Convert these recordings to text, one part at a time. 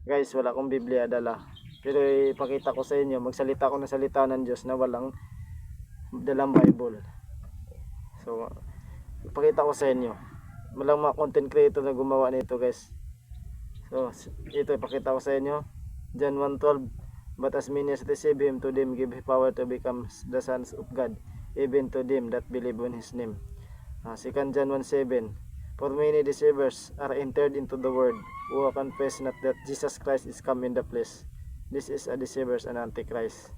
Guys, wala akong Biblia dala. Pero ipakita ko sa inyo, magsalita ko ng salita ng Diyos na walang dalang Bible. So, ipakita ko sa inyo. Walang mga content creator na gumawa nito, guys. So, ito ipakita ko sa inyo. John 1:12, but as many as receive him, to them give power to become the sons of God, even to them that believe on his name. 2 John 1:7, for many deceivers are entered into the world, who confess not that Jesus Christ is come in the flesh. This is a deceiver and antichrist.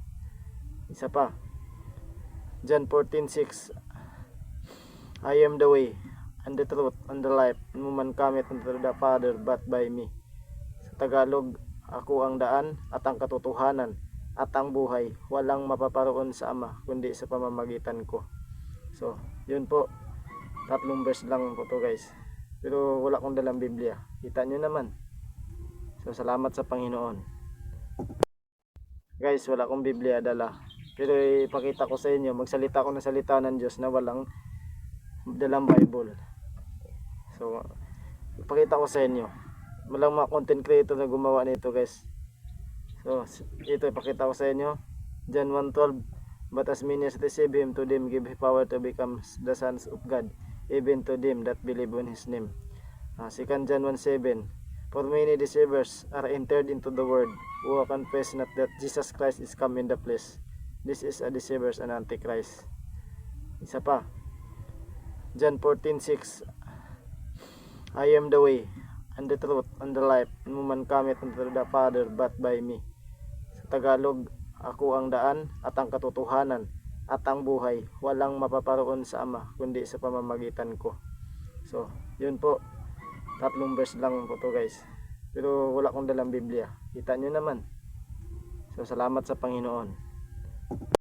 Isa pa, John 14:6, I am the way, and the truth, and the life. No man cometh unto the Father but by me. Sa Tagalog, ako ang daan at ang katotohanan at ang buhay. Walang mapaparoon sa Ama kundi sa pamamagitan ko. So, yun po. 3 verse lang po to, guys. Pero wala akong dalang Biblia. Kita nyo naman. So, salamat sa Panginoon. Guys, wala akong Biblia dala. Pero ipakita ko sa inyo, magsalita ko ng salita ng Diyos na walang dalang Bible. So, ipakita ko sa inyo. Walang mga content creator na gumawa nito, guys. So, ito ipakita ko sa inyo. John 1:12, but as many as receive him, to them give power to become the sons of God, even to them that believe on his name. 2 John 1:7, for many deceivers are entered into the world, who confess not that Jesus Christ is come in the flesh. This is a deceiver and antichrist. Isa pa, John 14:6, I am the way, and the truth, and the life. No man cometh unto the Father but by me. Sa Tagalog, ako ang daan at ang katotohanan at ang buhay. Walang mapaparoon sa Ama kundi sa pamamagitan ko. So, yun po. 3 verse lang po to, guys. Pero wala akong dalang Biblia. Kita nyo naman. So, salamat sa Panginoon.